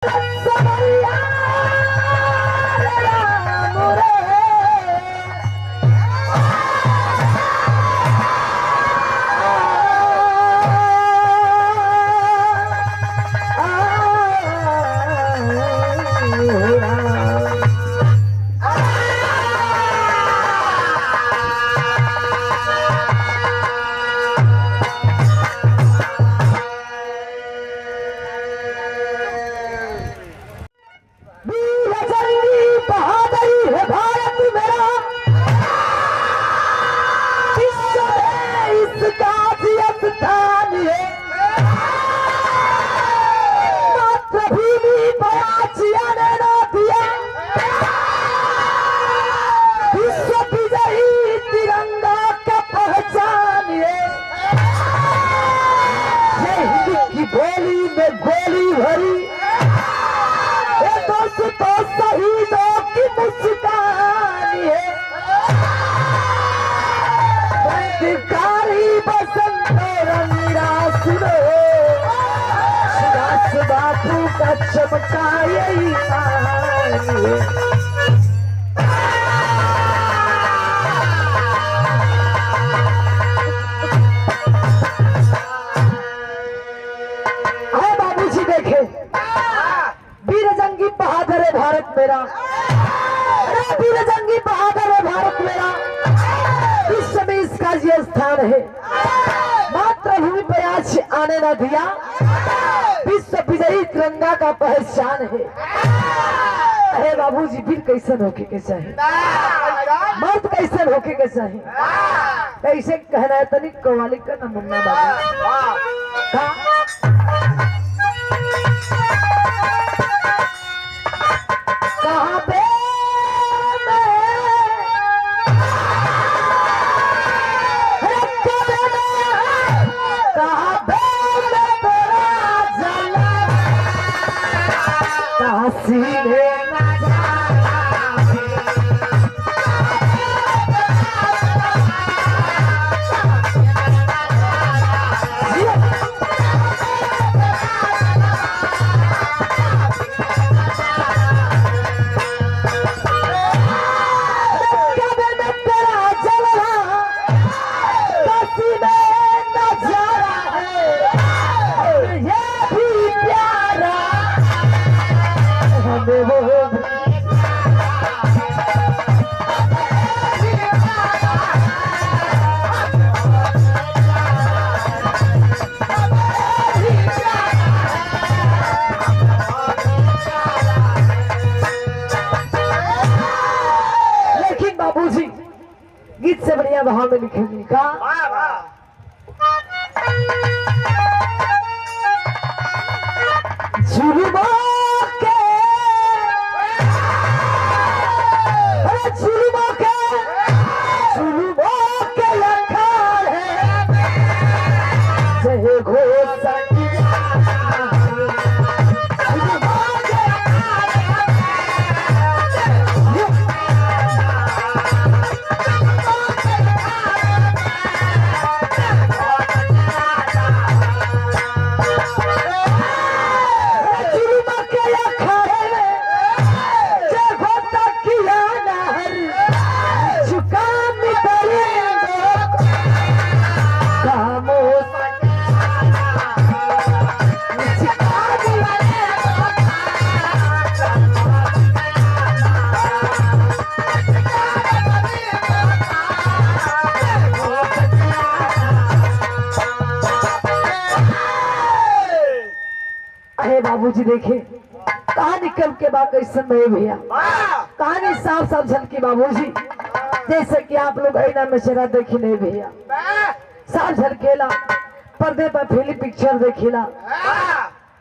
चमकाई बाबूजी देखे वीर जंगी बहादुर है भारत मेरा, वीर जंगी बहादुर है भारत मेरा, विश्व में इसका ये स्थान है, मातृभूमि पे आज आने न दिया, विश्व विजयी तिरंगा का पहचान है। अरे बाबूजी वीर कैसन होके के चाहिए, मर्द कैसन होके के चाहिए, कैसे कहना है तनिक कवाली का ना मुन्ना बाबा कहाँ पे गीत से बढ़िया भाव में लिखेंगे का जुल्मों के लखार है जय घोषा बाबूजी देखे कहानी कब के बाद कैसे नहीं भैया, कहानी साफ साफ झलकी बाबूजी, जैसे कि आप लोग ऐना में चेहरा देखी नहीं भैया, साफ झलकेला पर्दे पर फिल्म पिक्चर देखिला।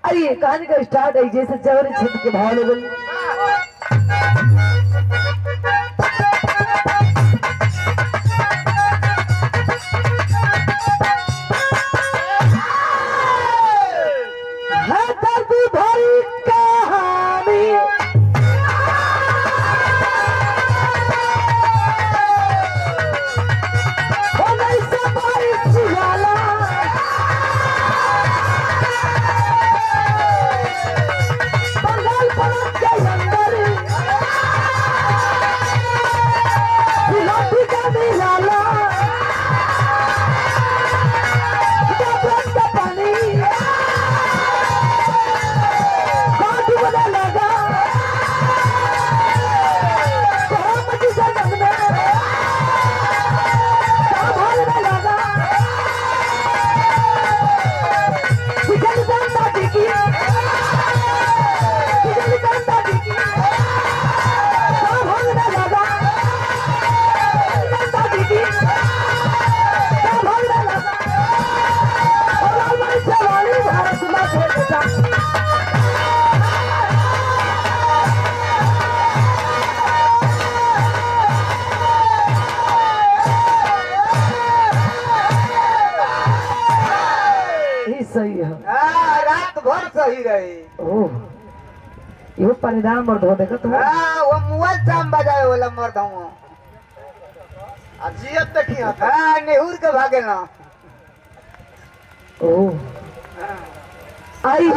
आइए कहानी का स्टार्ट है जैसे जवरी क्षेत्र के भाव लेवल सही रही। ओह यो पानीदार मर्द हो देखो तुम। हाँ वो मुआल चाम बजाए वाला मर्द हूँ। अजियत देखी हाँ नेहुर के भागे ना। ओह आई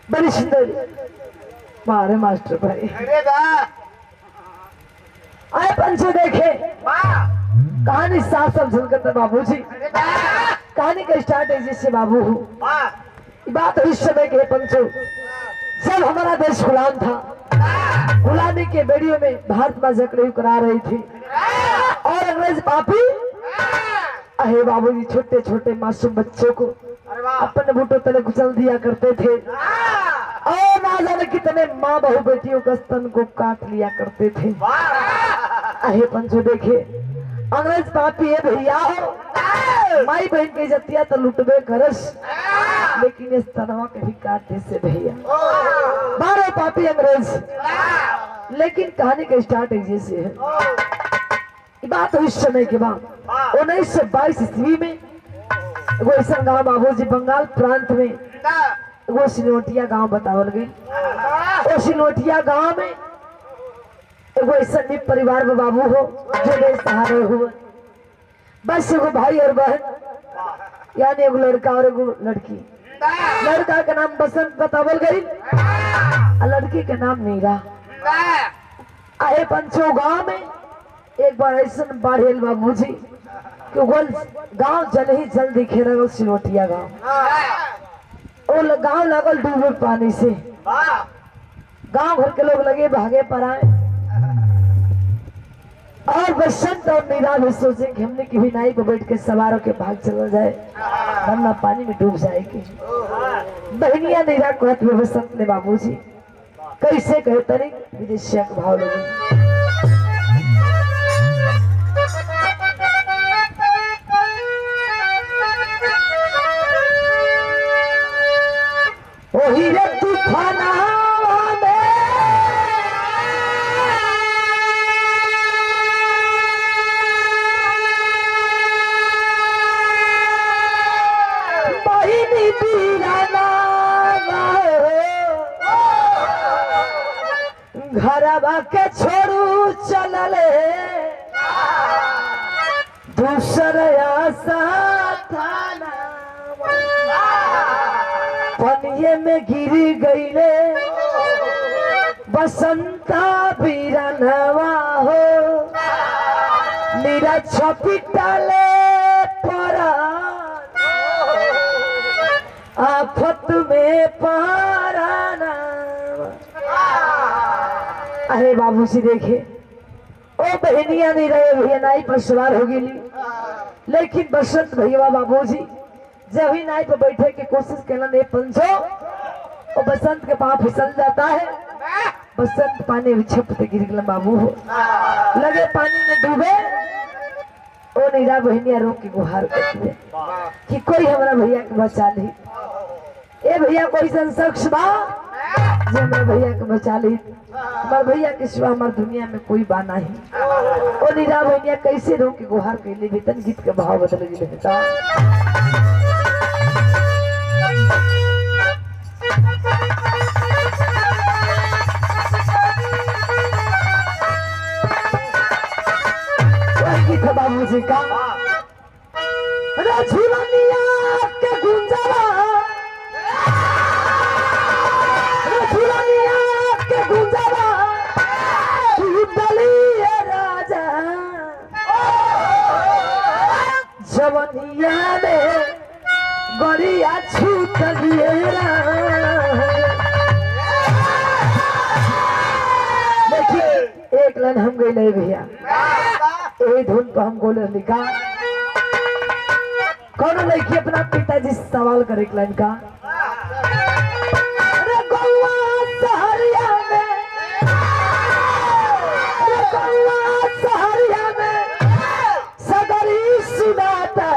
बड़ी सुंदर मारे मास्टर भाई। अरे बा आए पंचो देखे कहानी साफ साफ झलकता बाबूजी। अरे बा कहानी का स्टार्ट है जिससे बाबू हूँ। ये बात उस समय के पंचो जब हमारा देश गुलाम था। गुलामी के बेड़ियों में भारत माँ जकड़े करा रही थी और अंग्रेज पापी अहे बाबूजी छोटे छोटे मासूम बच्चों को अपने बूटों तले कुचल दिया करते थे और ना जाने कितने माँ बहू बेटियों का स्तन को काट लिया करते थे। अहे पंचो देखे अंग्रेज पापी है भैया हो माई बहन की इज्जतिया तो लुटबे करस लेकिन इस तनवा के भी काटने से भैया बारह पापी अंग्रेज। लेकिन कहानी का स्टार्ट जैसे है। ये बात हुई इस समय के बाद 1922 ईस्वी में वो ऐसा गाँव बाबूजी बंगाल प्रांत में वो सिनोटिया गांव बतावल गई। वो सिनोटिया गांव में एगो ऐसा निप परिवार में बाबू हो जो बेसहारा हुए। बस एगो भाई और बहन यानी एगो लड़का और एगो लड़की। लड़का का नाम बसंत बतावल गई और लड़की का नाम मीरा। आए पंचो गांव में एक बार ऐसा बाढ़ेल बाबूजी कि गांव जल ही जल दिखे रहा सिनोटिया गांव। वो गांव लगल डूबे पानी से। गांव घर के लोग लगे भागे पर आए और बसंत और मीरा भी सोचे कि हमने कभी नाई पर बैठ के सवारों के भाग चला जाए वरना पानी में डूब जाएगी। बहनिया नीरा कहत में बसंत ने बाबूजी कैसे कहे तरी विदेशिया के भाव लगे। वही रे तूफाना बहिनी पीराना घरवा के छोड़ू चलले दूसर आशा थाना पनिये में गिर गईले बसंता बीरनवा हो नीरा छपिटाले परा आफत में पाराना। अरे बाबूजी देखे ओ बहनिया नहीं रहे भैया नाई पर सवार हो गई लेकिन बसंत भैया बाबूजी जब ही नाई पर बैठे की कोशिश करना नहीं पंचो और बसंत के पाँव फिसल जाता है। बसंत पानी में छपते गिर गया बाबू हो लगे पानी में डूबे। ओ नीरा बहनिया रोक के गुहार करती है कि कोई हमारा भैया के बचा ली। ए भैया कोई शख्स बा जो हमारे भैया के बचा ली। हमारे भैया के सिवा हमारे दुनिया में कोई बा नहीं। ओ नीरा बहनिया कैसे रोक के गुहार कर ली बेतन गीत के भाव बदल गए। बाबूजी का झूलनिया के गुंजवा झूलनिया के गुंजवा टूटलिए राजा जवनिया में गरिया छूटलिए देखिए एक लाइन हम गए भैया यही धुन पर हम बोले लिखा कौन लड़की अपना पिताजी से सवाल करे एक लाइन का अरे गौवा सहरिया में अरे गौवा सहरिया में सगरी सुनाता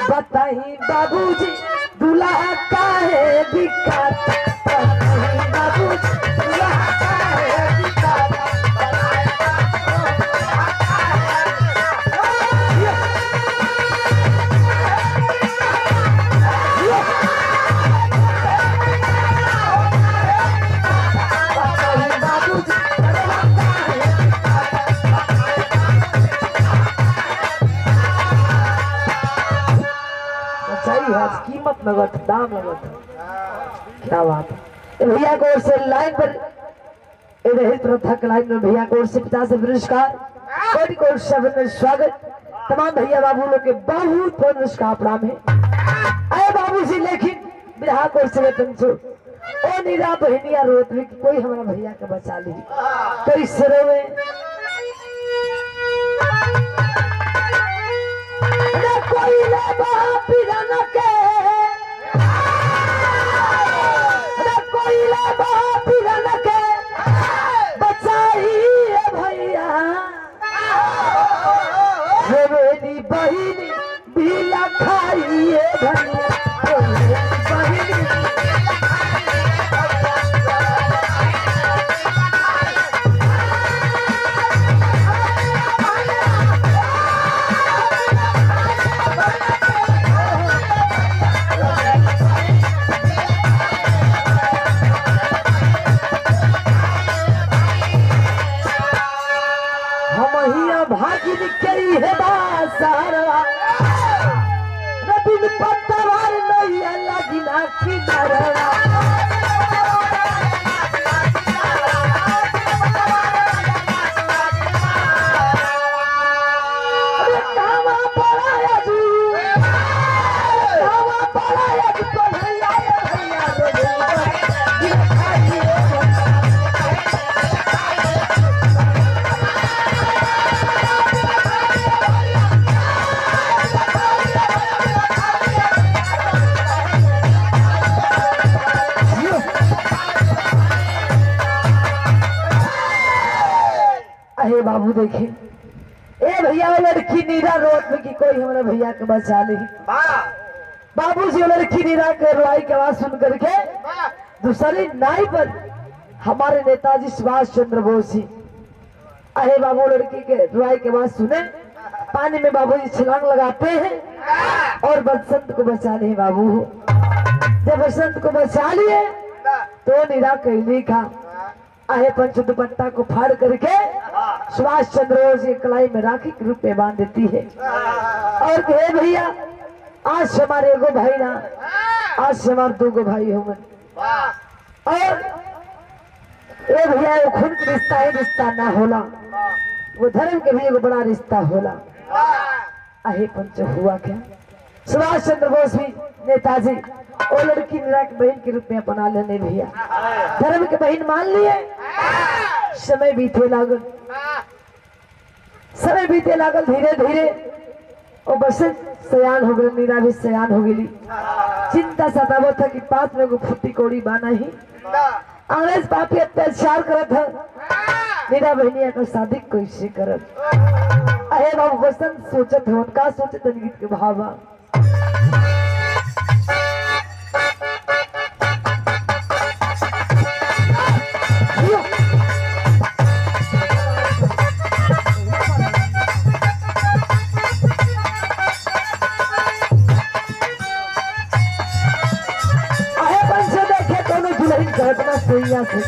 बताई बाबूजी दूल्हा काहे दिखाता बाबूजी दूल्हा काहे दिखाता। लगत दाम लगत। क्या बात है। ए भैया को ओर से लाइन पर ए रही प्रथा के लाइन में भैया को ओर से 50 पुरस्कार कोटि कोटि शब्द में स्वागत। तमाम भैया बाबू लोग के बहुत बहुत नमस्कार प्रणाम है। आए बाबू जी लेकिन बिरहा को ओर से पंचो ओ नीरा बहनिया रोत में कि कोई हमारा भैया के बचा ली कैसे रोवे कोई ले पिरन के कोई ले पिरन के बचाइए भैया मेरी बहिनी भी लखाइए भैया बहिनी भागिन कई है बासारा रबिन पत्तवार नहीं लगिना किनारा कावा पड़ाया जू कन्हैया भैया अरे बाबू देखिए ए भैया वो लड़की नीरा रोड में कि कोई हमारे भैया के बचा ले बाबू जी वो लड़की नीरा के रुआई की आवाज सुन करके दूसरी नाई पर हमारे नेताजी सुभाष चंद्र बोस जी अरे बाबू लड़की के रुआई की आवाज सुने पानी में बाबू जी छलांग लगाते हैं और बसंत को बचा ले बाबू जब बसंत को बचा लिए तो नीरा कहने का आहे पंच दुपट्टा को फाड़ करके सुभाष चंद्र बोस की कलाई में राखी के रूप में बांध देती है और कहे भैया आज से हमारे एगो भाई ना आज से हमारे 2 भाई होंगे और ए भैया वो खून का रिश्ता है रिश्ता ना होला वो धर्म के भी एगो बड़ा रिश्ता होला आहे पंच हुआ क्या सुभाष चंद्र बोस भी नेताजी वो लड़की नीरा की बहन के रूप में अपना लेने भैया धर्म के बहन मान लिए समय बीते लागल धीरे धीरे और बस सयान हो गए नीरा भी सयान हो गई चिंता सतावत था कि पास में को फुट्टी कोड़ी बाना ही अंग्रेज पापी अत्याचार करत है नीरा बहनिया का शादी कैसे करत अहे बाबू बसंत सोचत हो का सोचत गीत के भावा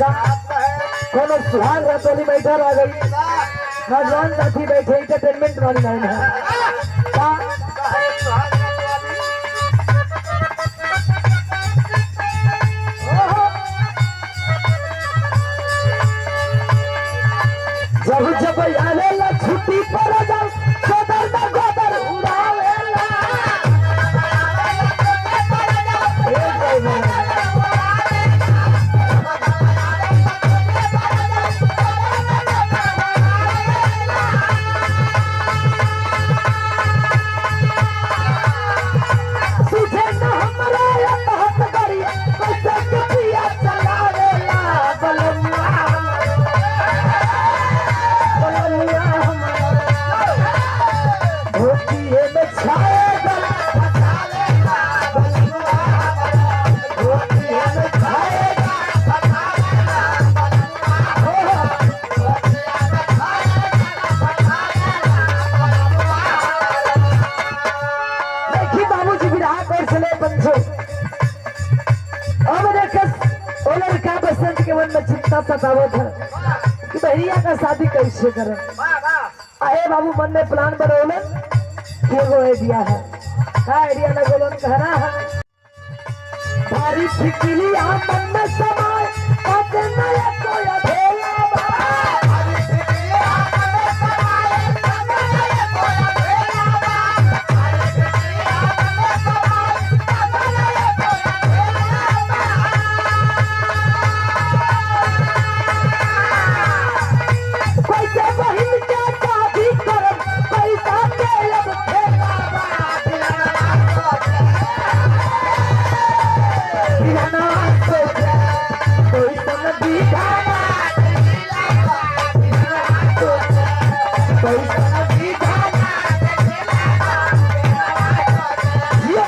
कोनो सुहाग रातोली बैठा रह गई नौजवान साथी बैठे एंटरटेनमेंट वाली लाइन है जब जब आवेला छुट्टी पर जाओ गोदर में गोदर उड़ावेला सतावत है कि भैया का शादी कैसे करें आए बाबू मन में प्लान बनौलन एगो आइडिया है का आइडिया लगोलन कहना है तुम्हारी फिक्रिया मन में समाए पद नया कोई अधेला बा। कैसे बहिन के शादी करब पैसा के लब ठेला बा। दीवाना सोचे कोई सन दीवाना कोई सन दीवाना ये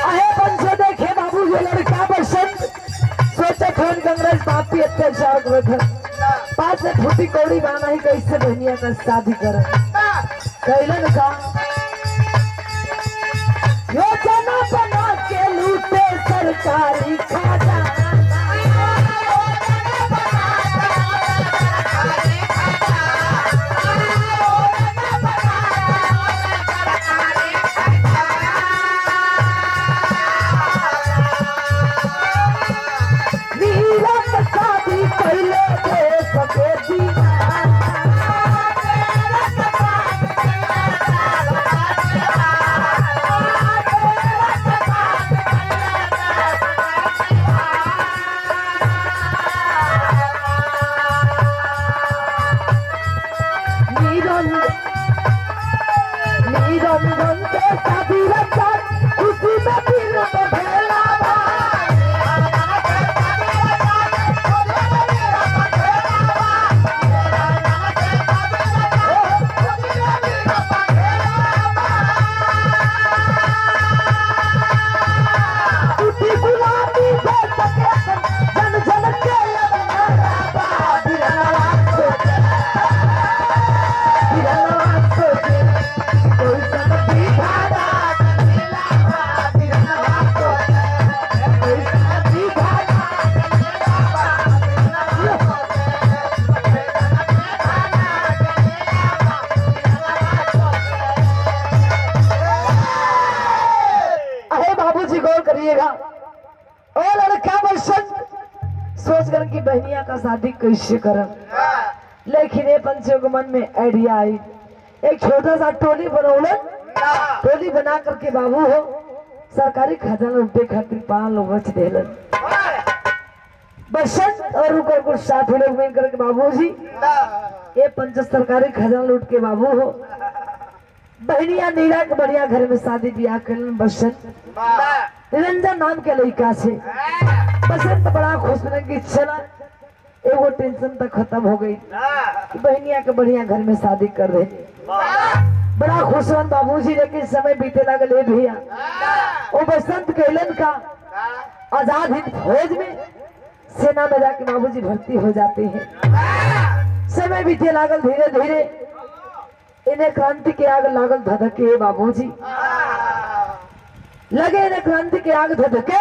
अहे पंचो देखे बाबू ये लड़का बसंत सोचे फोन कांग्रेस पापी अत्याचार करत पास में फूटी कौड़ी बाना ही कैसे बहनिया का शादी करे कैलन का योजना बना के लूटे सरकारी खजाना। नीरव शादी कैले दे सके दीवाना। निरंजन के शादी रचा खुशी में दिन बढ़ेला बा। टूटी गुलाबी दे सके जन जन के लगना बा। दीवाना सोचे कोई सन दीवाना कोई सन दीवाना अरे बाबूजी गौर करिएगा ओ लड़का बसंत सोच कर कि बहनिया का शादी कैसे करम। लेकिन ये पंचों के मन में आइडिया आई एक छोटा सा टोली बनौलन। टोली बना करके बाबू हो सरकारी खजाना लूटे खातिर 5 लोग बच देलन। बसंत और उनका कुछ 60 लोग मिल करके बाबूजी ये पंच सरकारी खजाना लूट के बाबू हो बहनिया नीरा के बढ़िया घर में शादी ब्याह करलन। बसंत निरंजन नाम के लड़का से बसंत बड़ा खुश बन कि चला एगो टेंशन तक खत्म हो गई कि बहनिया के बढ़िया घर में शादी कर रहे। बड़ा खुश हुआ बाबूजी लेकिन समय बीते लगल भैया वो बसंत कैलन का आजाद हिंद फौज में सेना में जाके बाबूजी भर्ती हो जाते हैं। समय बीते लागल धीरे धीरे इन्हें क्रांति के आग लागल धधके बाबूजी लगे इन्हें क्रांति के आग धधके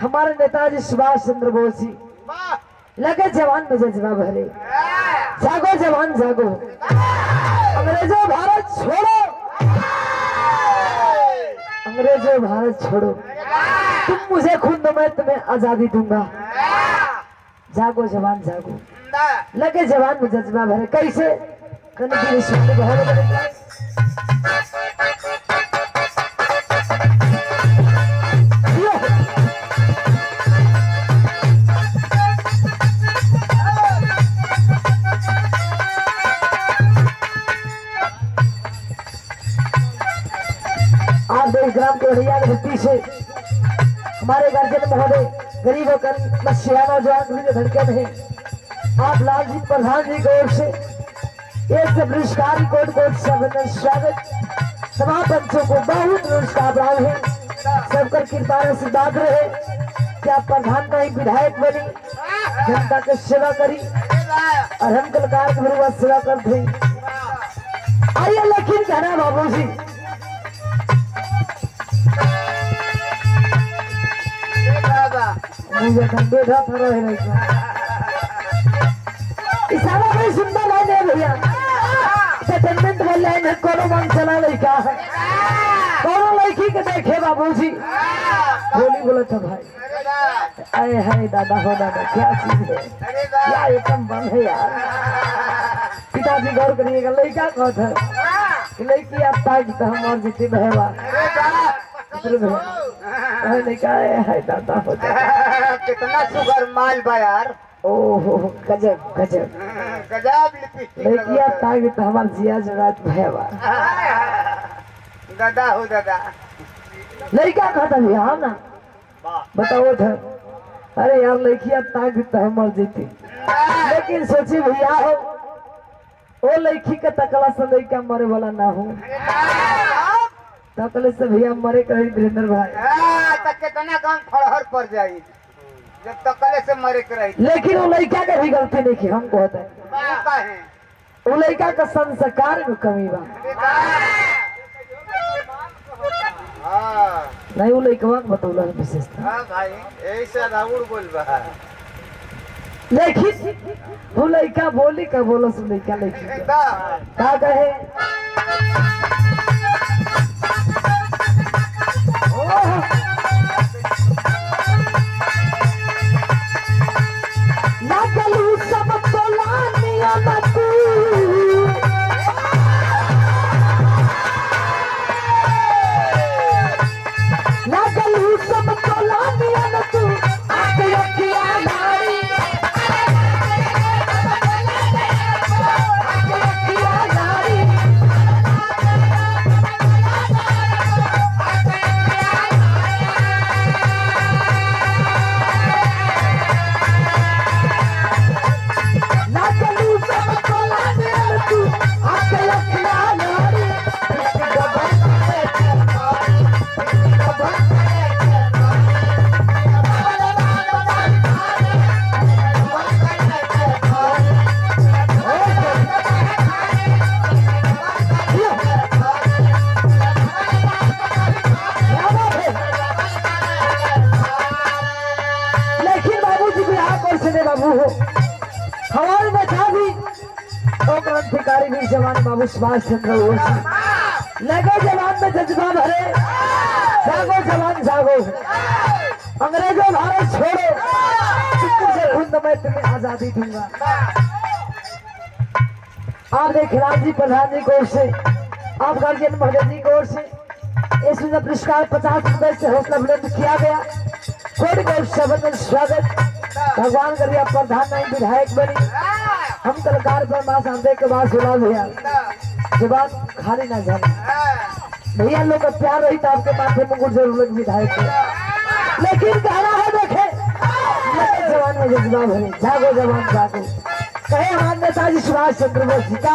हमारे नेताजी सुभाष चंद्र बोस जी लगे जवान में जज्बा भरे। जागो जवान जागो अंग्रेजों भारत छोड़ो अंग्रेजों भारत छोड़ो तुम मुझे खून दो मैं तुम्हें आजादी दूंगा। जागो जवान जागो लगे जवान में जज्बा भरे। कैसे कनकी सुनने बहुत आप देश ग्राम के भैया के धरती से हमारे गार्जियन महोदय गरीब होकर मसीहा नौजवान धड़कन है। आप लाल जी प्रधान जी की ओर से एक से पुरस्कार कोट कोट से स्वागत। तमाम बच्चों को बहुत नमस्कार है। सबकर कृपा आशीर्वाद रहे कि आप प्रधान का एक विधायक बनी जनता की सेवा करी और हम कलाकार गुरु सेवा करते। आइए लेकिन कहना बाबू जी मुझे बैठा थोड़ा है इशारा बड़ी सुंदर लाइन है भैया। एंटरटेनमेंट वाली लाइन है कोनो मन चला लड़का है कोनो लड़की के देखे बाबूजी बोली बोला था भाई अरे है दादा हो दादा क्या चीज है क्या एकदम बंद है यार। पिताजी गौर करिएगा लड़का कहत है कि लड़की आता कि तो हम और जीती बहेवा नहीं कहा है दादा हो दादा कितना सुगर माल बा यार। ओहो गजब गजब गजब लिपस्टिक लड़की आता कि तो हमार जिया जरात बहेवा दादा हो दादा। लड़का कहता भी हाँ ना बताओ था अरे यार लड़कियां ताक तो मर जीती लेकिन सोची भैया हो वो लड़की के तकला से लड़का मरे वाला ना हो तकले से भैया मरे कहीं वीरेंद्र भाई तक कितना काम फड़हर पड़ जाई जब तकले से मरे करे। लेकिन वो लड़का के भी गलती नहीं की हम कहते हैं वो लड़का का संस्कार में कमी बा नहीं वो लड़का बतौला विशेषता हाँ भाई ऐसा राउड़ बोल बा लेकिन वो लड़का बोली का बोलो सुन लड़का लड़की का कहे ना गलू सब तोलानिया मत लागलू सब तोलानिया न तू आके रखिया नारी आके रखिया नारी लागलू सब तोलानिया न तू आके रखिया नारी बाबू हो हमारे नेता भी क्रांतिकारी भी जवान बाबू सुभाष चंद्र बोस लगे जवान में जज्बा भरे जागो जवान जागो अंग्रेजों भारत छोड़ो से खुद मैं तुम्हें आजादी दूंगा। आपने खिलाड़ी प्रधान जी की ओर से आप गार्जियन महोदय जी की ओर से इस पुरस्कार 50 रुपए से हौसला बुलंद किया गया। कोटि कोटि शब्द स्वागत भगवान करिए प्रधान नहीं विधायक बनी हम सरकार पर मां सामने के बाद सुना भैया जवाब खाली ना जाए भैया लोग का प्यार रही तो आपके माथे मुकुट जरूर लग विधायक लेकिन कहना है देखे जवान में जज्बा भरे जागो जवान जागो कहे हमारे नेताजी सुभाष चंद्र बोस जी का